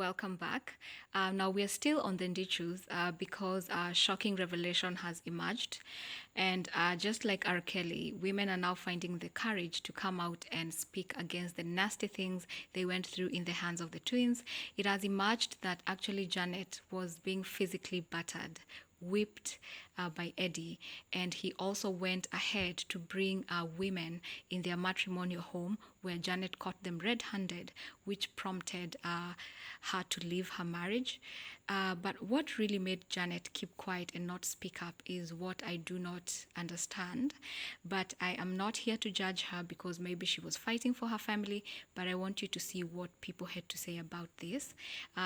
welcome back. Now we're still on the Ndichus because a shocking revelation has emerged. And just like R. Kelly, women are now finding the courage to come out and speak against the nasty things they went through in the hands of the twins. It has emerged that actually Janet was being physically battered, whipped by Eddie, and he also went ahead to bring women in their matrimonial home where Janet caught them red-handed, which prompted her to leave her marriage. But what really made Janet keep quiet and not speak up is what I do not understand. But I am not here to judge her because maybe she was fighting for her family, but I want you to see what people had to say about this.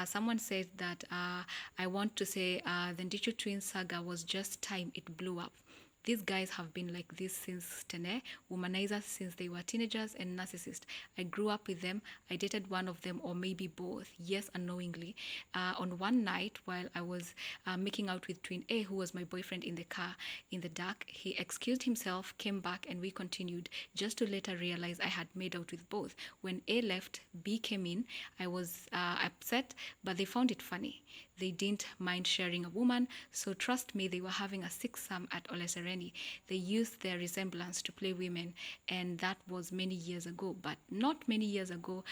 Someone said that I want to say the Ndichu twin saga was just time it blew up. These guys have been like this since Tene, womanizers since they were teenagers and narcissists. I grew up with them. I dated one of them or maybe both, yes, unknowingly. On one night while I was making out with twin A, who was my boyfriend in the car in the dark, he excused himself, came back, and we continued just to later realize I had made out with both. When A left, B came in. I was upset, but they found it funny. They didn't mind sharing a woman, so trust me, they were having a six-some at Ole Sereni. They used their resemblance to play women, and that was many years ago. But not many years ago,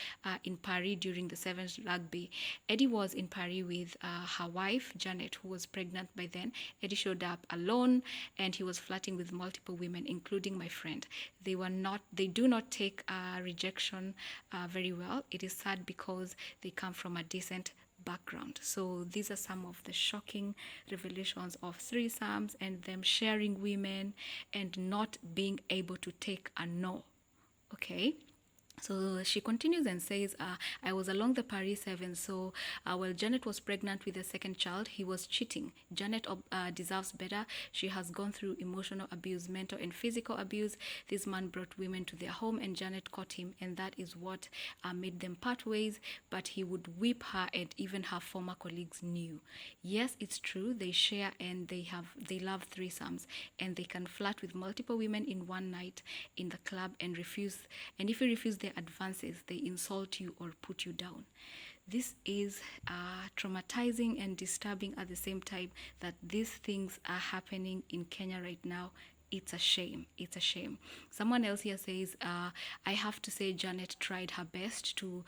in Paris during the Sevens rugby, Eddie was in Paris with her wife, Janet, who was pregnant by then. Eddie showed up alone, and he was flirting with multiple women, including my friend. They do not take rejection very well. It is sad because they come from a decent background. So these are some of the shocking revelations of threesomes and them sharing women and not being able to take a no. Okay. So she continues and says, I was along the Paris 7, so while Janet was pregnant with a second child, he was cheating. Janet deserves better. She has gone through emotional abuse, mental and physical abuse. This man brought women to their home and Janet caught him, and that is what made them part ways, but he would whip her and even her former colleagues knew. Yes, it's true, they share and they love threesomes, and they can flirt with multiple women in one night in the club and refuse, and if you refuse their advances, they insult you or put you down. This is traumatizing and disturbing at the same time that these things are happening in Kenya right now. It's a shame. It's a shame. Someone else here says, I have to say Janet tried her best to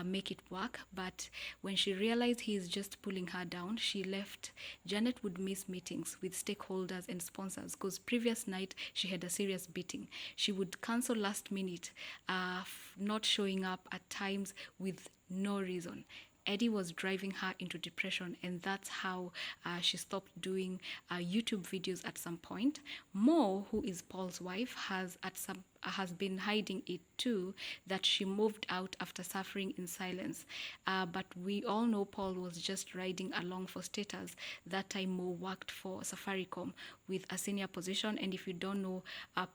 make it work, but when she realized he is just pulling her down, she left. Janet would miss meetings with stakeholders and sponsors because previous night she had a serious beating. She would cancel last minute, not showing up at times with no reason. Eddie was driving her into depression, and that's how she stopped doing YouTube videos at some point. Mo, who is Paul's wife, has been hiding it too, that she moved out after suffering in silence. But we all know Paul was just riding along for status. That time Mo worked for Safaricom with a senior position, and if you don't know,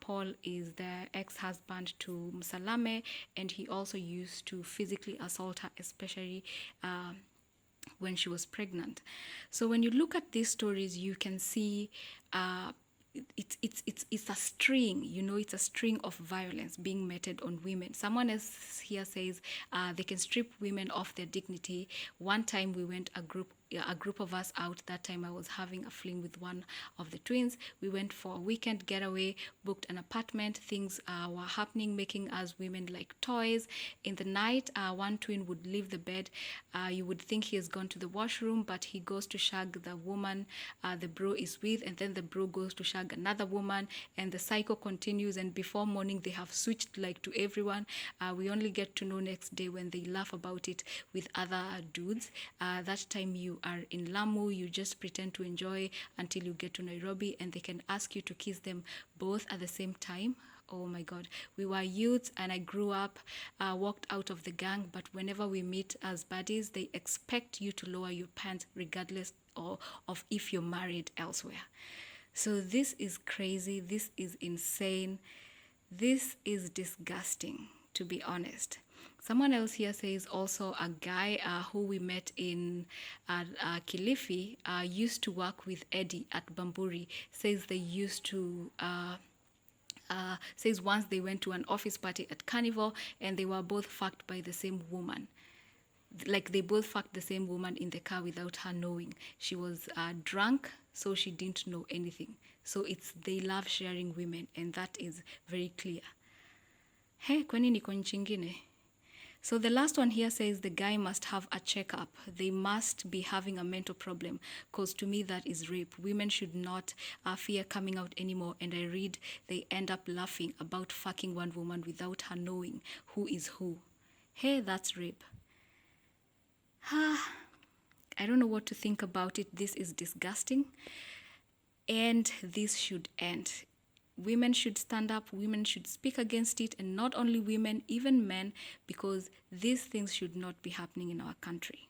Paul is the ex-husband to Msalame, and he also used to physically assault her, especially when she was pregnant. So when you look at these stories, you can see it's a string, it's a string of violence being meted on women. Someone else here says they can strip women of their dignity. One time we went a group of us out. That time I was having a fling with one of the twins. We went for a weekend getaway, booked an apartment. Things were happening, making us women like toys. In the night, one twin would leave the bed. You would think he has gone to the washroom, but he goes to shag the woman the bro is with, and then the bro goes to shag another woman, and the cycle continues, and before morning they have switched like to everyone. We only get to know next day when they laugh about it with other dudes. That time you are in Lamu, you just pretend to enjoy until you get to Nairobi, and they can ask you to kiss them both at the same time. Oh my God, we were youths and I grew up, walked out of the gang, but whenever we meet as buddies, they expect you to lower your pants regardless of if you're married elsewhere. So this is crazy, this is insane, this is disgusting, to be honest. Someone else here says also a guy who we met in Kilifi used to work with Eddie at Bamburi, says they used to says once they went to an office party at Carnival and they were both fucked by the same woman. like they both fucked the same woman in the car without her knowing. She was drunk, so she didn't know anything. So it's they love sharing women, and that is very clear. Hey, kwani niko nchi ingine? So the last one here says the guy must have a checkup. They must be having a mental problem, because to me that is rape. Women should not fear coming out anymore. And I read they end up laughing about fucking one woman without her knowing who is who. Hey, that's rape. I don't know what to think about it. This is disgusting. And this should end. Women should stand up, women should speak against it, and not only women, even men, because these things should not be happening in our country.